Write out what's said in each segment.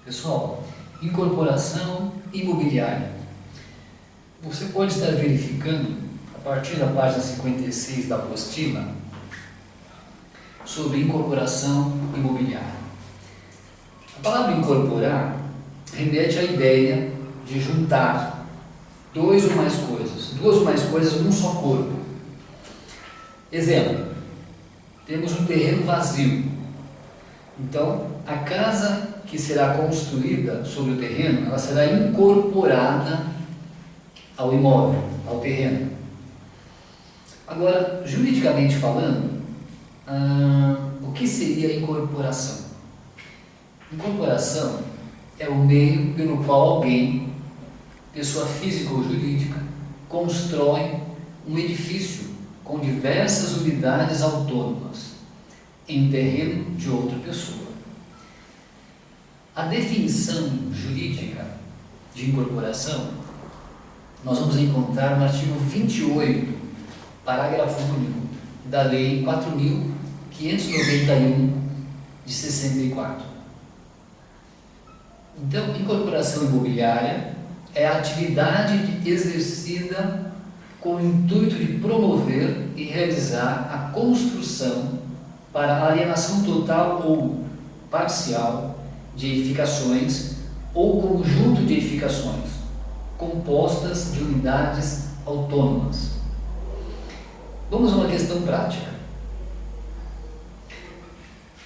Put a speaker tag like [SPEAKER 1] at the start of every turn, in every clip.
[SPEAKER 1] Pessoal, incorporação imobiliária. Você pode estar verificando, a partir da página 56 da apostila, sobre incorporação imobiliária. A palavra incorporar remete à ideia de juntar duas ou mais coisas num só corpo. Exemplo, temos um terreno vazio. Então, a casa que será construída sobre o terreno, ela será incorporada ao imóvel, ao terreno. Agora, juridicamente falando, o que seria incorporação? Incorporação é o meio pelo qual alguém, pessoa física ou jurídica, constrói um edifício com diversas unidades autônomas em terreno de outra pessoa. A definição jurídica de incorporação nós vamos encontrar no artigo 28, parágrafo único da Lei 4.591 de 64. Então, incorporação imobiliária é a atividade exercida com o intuito de promover e realizar a construção para alienação total ou parcial de edificações ou conjunto de edificações compostas de unidades autônomas. Vamos a uma questão prática.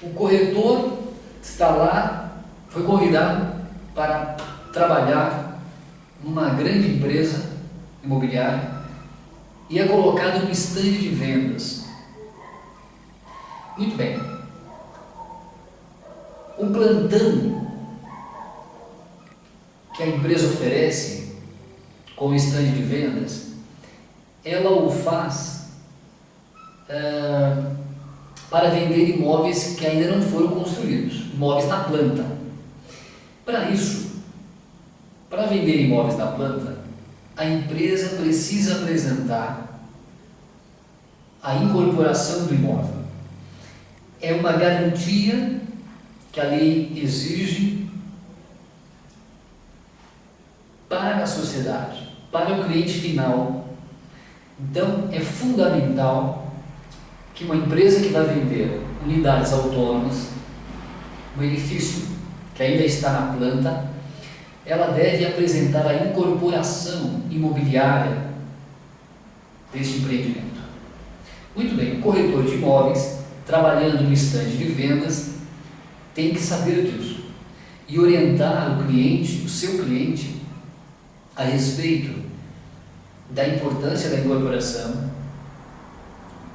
[SPEAKER 1] O corretor está lá, foi convidado para trabalhar numa grande empresa imobiliária e é colocado no estande de vendas. Muito bem. O plantão que a empresa oferece como estande de vendas, ela o faz para vender imóveis que ainda não foram construídos, imóveis na planta. Para isso, para vender imóveis na planta, a empresa precisa apresentar a incorporação do imóvel. É uma garantia que a lei exige para a sociedade, para o cliente final. Então, é fundamental que uma empresa que vai vender unidades autônomas, um edifício que ainda está na planta, ela deve apresentar a incorporação imobiliária deste empreendimento. Muito bem, o corretor de imóveis, trabalhando no estande de vendas, tem que saber disso e orientar o cliente, o seu cliente, a respeito da importância da incorporação,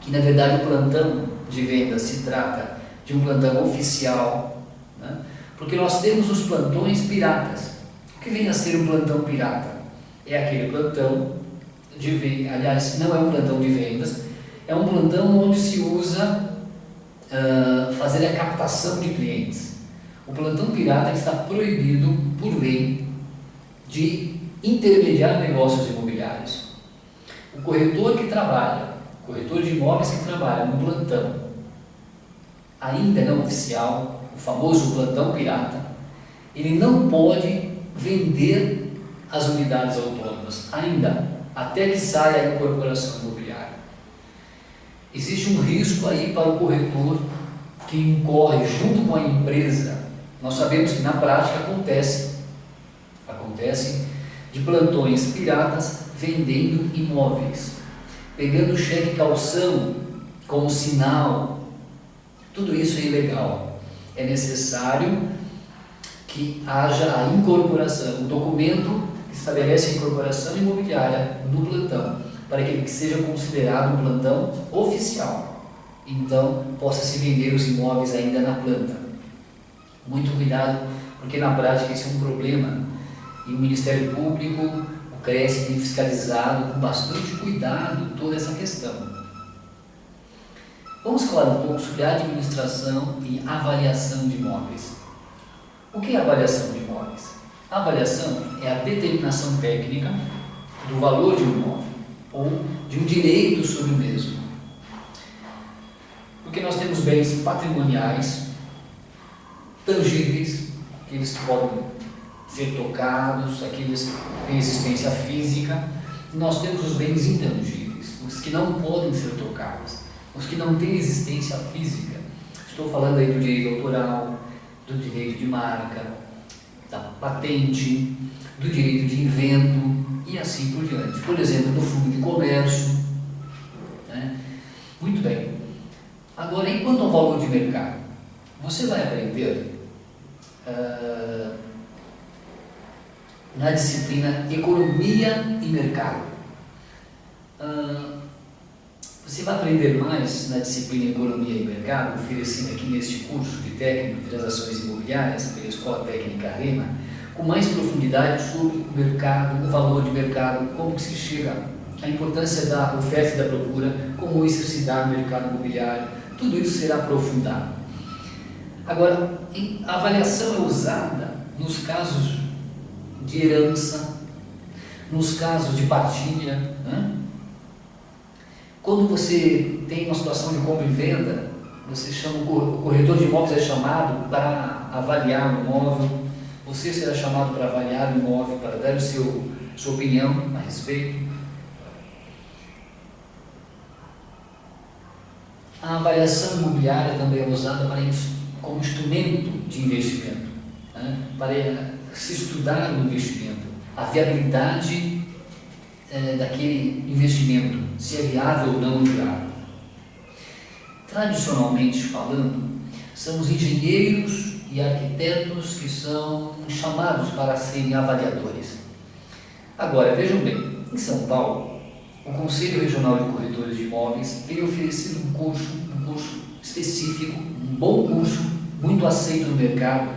[SPEAKER 1] que na verdade o plantão de vendas se trata de um plantão oficial, né? Porque nós temos os plantões piratas. O que vem a ser um plantão pirata? É aquele plantão de vendas, aliás, não é um plantão de vendas, é um plantão onde se usa fazer a captação de clientes. O plantão pirata está proibido por lei de intermediar negócios imobiliários. O corretor de imóveis que trabalha no plantão ainda não oficial, o famoso plantão pirata, ele não pode vender as unidades autônomas ainda, até que saia a incorporação imobiliária. Existe um risco aí para o corretor que incorre junto com a empresa. Nós sabemos que na prática acontece de plantões piratas vendendo imóveis, pegando cheque calção como sinal. Tudo isso é ilegal. É necessário que haja a incorporação, o documento que estabelece a incorporação imobiliária no plantão, para que ele seja considerado um plantão oficial. Então, possa se vender os imóveis ainda na planta. Muito cuidado, porque na prática isso é um problema. E o Ministério Público, o CRES, tem fiscalizado com bastante cuidado toda essa questão. Vamos falar um pouco sobre administração e avaliação de imóveis. O que é avaliação de imóveis? A avaliação é a determinação técnica do valor de um imóvel ou de um direito sobre o mesmo. Porque nós temos bens patrimoniais, tangíveis aqueles que podem ser tocados, aqueles que têm existência física. Nós temos os bens intangíveis, os que não podem ser tocados, os que não têm existência física. Estou falando aí do direito autoral, do direito de marca, da patente, do direito de invento e assim por diante. Por exemplo, do fundo de comércio. Né? Muito bem. Agora, enquanto ao valor de mercado, você vai aprender na disciplina Economia e Mercado. Você vai aprender mais na disciplina Economia e Mercado, oferecida aqui neste curso de técnico de transações imobiliárias pela Escola Técnica Arema, com mais profundidade sobre o mercado, o valor de mercado, como que se chega, a importância da oferta e da procura, como isso se dá no mercado imobiliário, tudo isso será aprofundado. Agora, a avaliação é usada nos casos de herança, nos casos de partilha, né? Quando você tem uma situação de compra e venda, você chama o corretor de imóveis, é chamado para avaliar o imóvel, você será chamado para avaliar o imóvel, para dar sua opinião a respeito. A avaliação imobiliária também é usada como instrumento de investimento, né? Para se estudar o investimento, a viabilidade daquele investimento, se é viável ou não viável. Tradicionalmente falando, são os engenheiros e arquitetos que são chamados para serem avaliadores. Agora, vejam bem, em São Paulo, o Conselho Regional de Corretores de Imóveis tem oferecido um curso específico, um bom curso, muito aceito no mercado,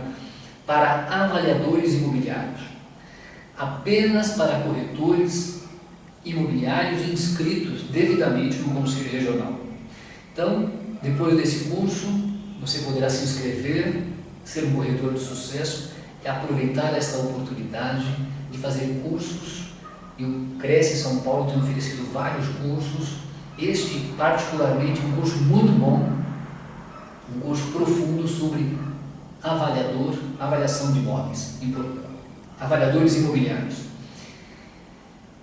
[SPEAKER 1] para avaliadores imobiliários, apenas para corretores imobiliários inscritos devidamente no Conselho Regional. Então, depois desse curso, você poderá se inscrever, ser um corretor de sucesso e aproveitar esta oportunidade de fazer cursos. E o Cresce São Paulo tem oferecido vários cursos, este particularmente um curso muito bom, um curso profundo sobre avaliação de imóveis, avaliadores imobiliários.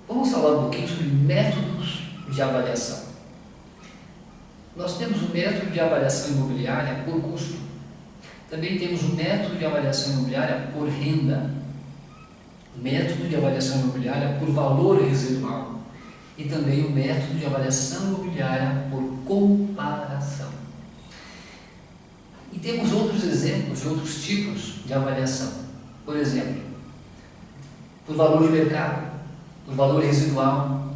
[SPEAKER 1] Vamos falar um pouquinho sobre métodos de avaliação. Nós temos o método de avaliação imobiliária por custo. Também temos o método de avaliação imobiliária por renda, método de avaliação imobiliária por valor residual e também o método de avaliação imobiliária por comparação. E temos outros exemplos de outros tipos de avaliação. Por exemplo, por valor de mercado, por valor residual,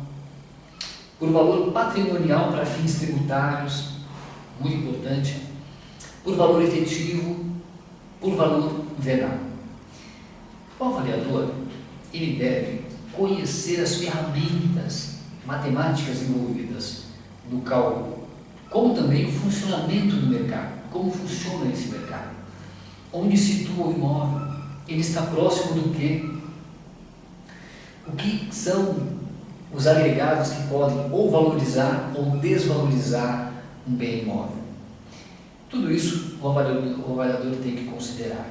[SPEAKER 1] por valor patrimonial para fins tributários, muito importante, por valor efetivo, por valor venal. O avaliador, ele deve conhecer as ferramentas matemáticas envolvidas no cálculo, como também o funcionamento do mercado, como funciona esse mercado, onde situa o imóvel, ele está próximo do quê? O que são os agregados que podem ou valorizar ou desvalorizar um bem imóvel. Tudo isso o avaliador tem que considerar.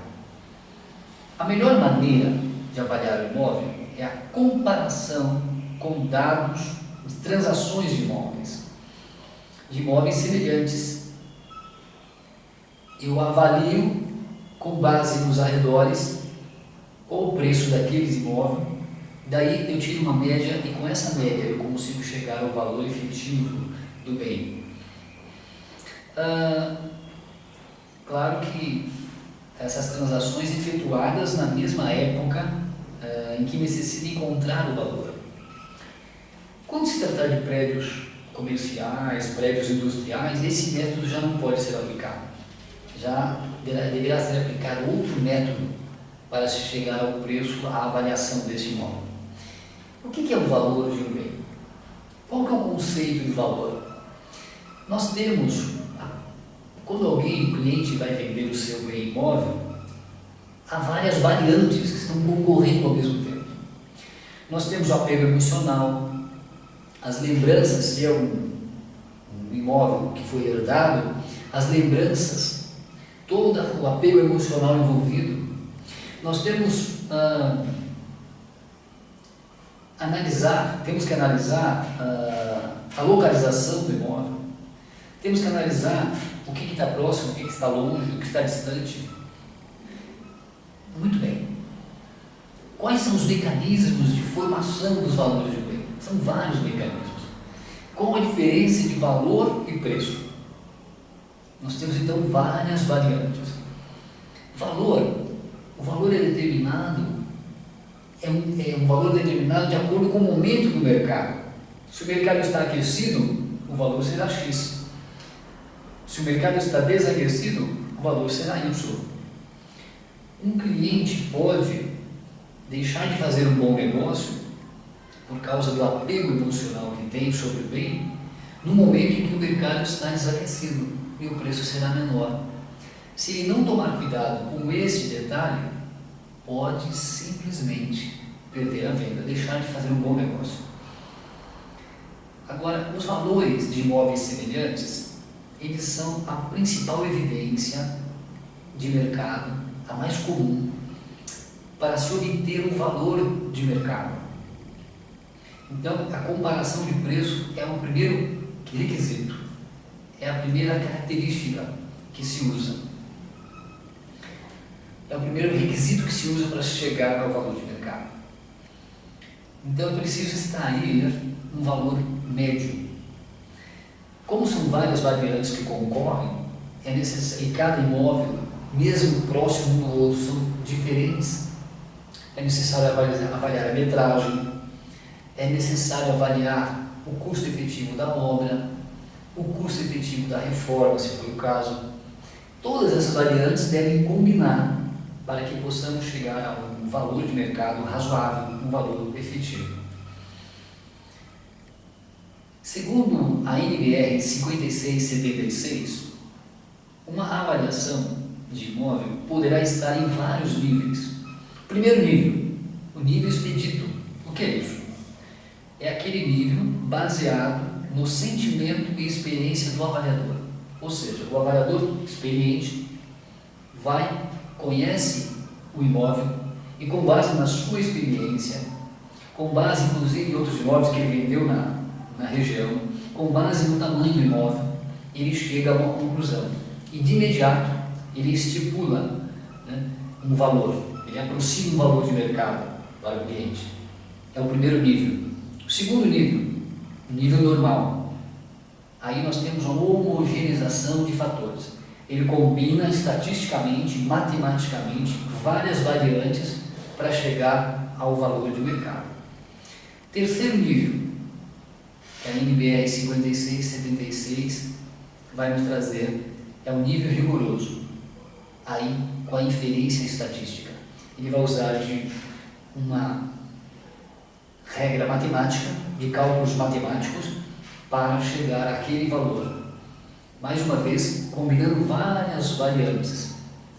[SPEAKER 1] A melhor maneira de avaliar o imóvel é a comparação com dados de transações de imóveis semelhantes. Eu avalio com base nos arredores qual o preço daqueles imóveis, daí eu tiro uma média e com essa média eu consigo chegar ao valor efetivo do bem. Claro que essas transações efetuadas na mesma época em que necessita encontrar o valor. Quando se tratar de prédios comerciais, prédios industriais, esse método já não pode ser aplicado. Já deverá ser aplicado outro método para se chegar ao preço, à avaliação desse imóvel. O que é o valor de um bem? Qual que é o conceito de valor? Nós temos, quando o cliente vai vender o seu bem imóvel, há várias variantes que estão concorrendo ao mesmo tempo. Nós temos o apego emocional, as lembranças, se é um imóvel que foi herdado, as lembranças, todo o apego emocional envolvido. Nós temos temos que analisar a localização do imóvel, temos que analisar o que está próximo, o que está longe, o que está distante. Muito bem. Quais são os mecanismos de formação dos valores de bem? São vários mecanismos. Qual a diferença de valor e preço? Nós temos então várias variantes. O valor é determinado, é um valor determinado de acordo com o momento do mercado. Se o mercado está aquecido, o valor será X. Se o mercado está desaquecido, o valor será Y. Um cliente pode deixar de fazer um bom negócio por causa do apego emocional que tem sobre o bem, no momento em que o mercado está desaquecido e o preço será menor. Se ele não tomar cuidado com esse detalhe, pode simplesmente perder a venda, deixar de fazer um bom negócio. Agora, os valores de imóveis semelhantes, eles são a principal evidência de mercado, a mais comum, para se obter o valor de mercado. Então, a comparação de preço é o primeiro requisito, é a primeira característica que se usa. É o primeiro requisito que se usa para chegar ao valor de mercado. Então, é preciso extrair um valor médio. Como são várias variantes que concorrem, é necessário, e cada imóvel, mesmo próximo um do outro, são diferentes. É necessário avaliar a metragem, é necessário avaliar o custo efetivo da obra, o custo efetivo da reforma, se for o caso. Todas essas variantes devem combinar para que possamos chegar a um valor de mercado razoável, um valor efetivo. Segundo a NBR 5676, uma avaliação de imóvel poderá estar em vários níveis. Primeiro nível, o nível expedito. O que é isso? É aquele nível baseado no sentimento e experiência do avaliador. Ou seja, o avaliador experiente conhece o imóvel e, com base na sua experiência, com base inclusive em outros imóveis que ele vendeu na região, com base no tamanho do imóvel, ele chega a uma conclusão e de imediato ele estipula, um valor, ele aproxima um valor de mercado para o cliente. É o primeiro nível. O segundo nível, o nível normal. Aí nós temos uma homogeneização de fatores. Ele combina estatisticamente, matematicamente, várias variantes para chegar ao valor de mercado. Terceiro nível, que a NBR 5676 vai nos trazer, é o nível rigoroso, aí com a inferência estatística. Ele vai usar de uma regra matemática, de cálculos matemáticos, para chegar àquele valor. Mais uma vez, combinando várias variantes.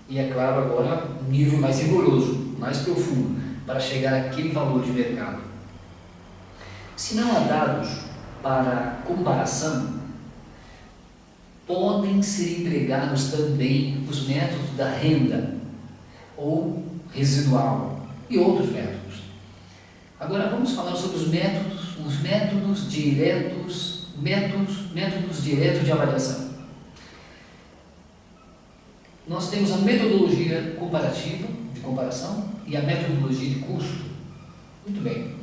[SPEAKER 1] E é claro, agora, um nível mais rigoroso, mais profundo, para chegar àquele valor de mercado. Se não há dados para comparação, podem ser empregados também os métodos da renda ou residual e outros métodos. Agora vamos falar sobre os métodos diretos de avaliação. Nós temos a metodologia comparativa, de comparação, e a metodologia de custo. Muito bem.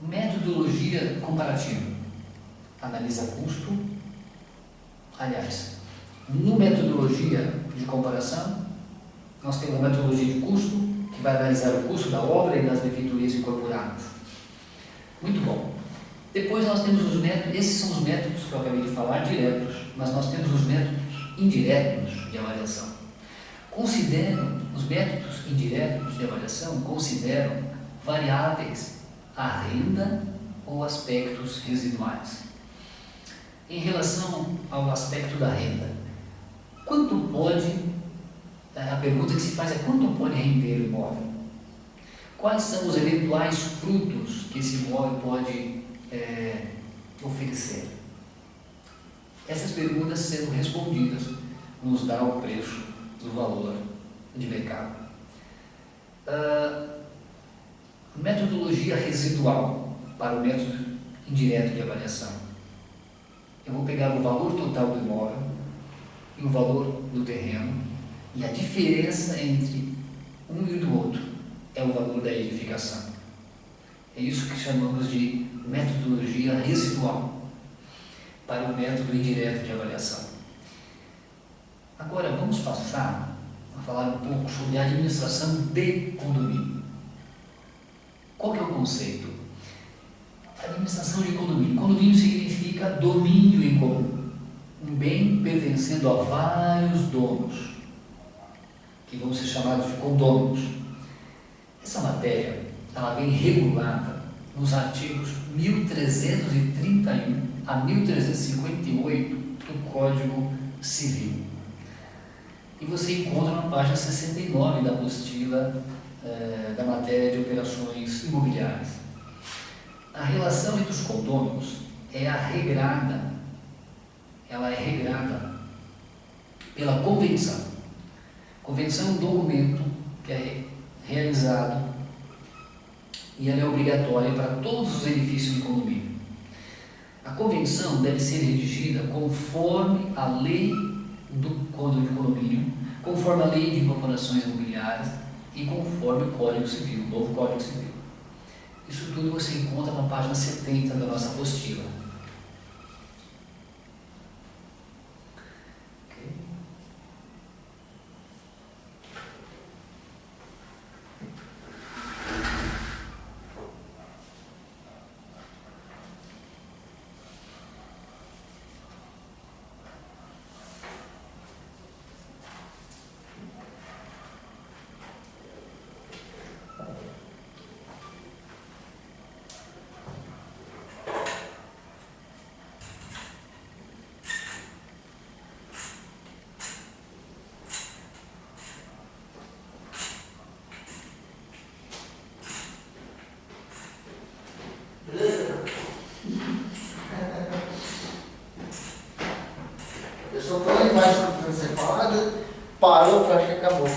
[SPEAKER 1] Metodologia comparativa. Analisa custo. Aliás, no metodologia de comparação, nós temos a metodologia de custo, que vai analisar o custo da obra e das benfeitorias incorporadas. Muito bom. Depois nós temos os métodos, esses são os métodos que eu acabei de falar, diretos, mas nós temos os métodos indiretos de avaliação. Os métodos indiretos de avaliação consideram variáveis, a renda ou aspectos residuais. Em relação ao aspecto da renda, a pergunta que se faz é quanto pode render o imóvel? Quais são os eventuais frutos que esse imóvel pode oferecer? Essas perguntas sendo respondidas nos dá o preço do valor de mercado. Metodologia residual para o método indireto de avaliação. Eu vou pegar o valor total do imóvel e o valor do terreno, e a diferença entre um e do outro é o valor da edificação. É isso que chamamos de metodologia residual para o método indireto de avaliação. Agora vamos passar a falar um pouco sobre a administração de condomínio. Qual que é o conceito? Administração de condomínio. Condomínio significa domínio em comum, um bem pertencendo a vários donos, que vão ser chamados de condôminos. Essa matéria ela vem regulada nos artigos 1331 a 1358 do Código Civil. E você encontra na página 69 da apostila da matéria de operações imobiliárias. A relação entre os condôminos ela é regrada pela convenção. Convenção é um documento que é realizado e ela é obrigatória para todos os edifícios de condomínio. A convenção deve ser redigida conforme a lei do condomínio, conforme a lei de incorporações imobiliárias e conforme o Código Civil, o novo Código Civil. Isso tudo você encontra na página 70 da nossa apostila.
[SPEAKER 2] Eu só tô lá embaixo quando você fala, parou, eu acho que acabou.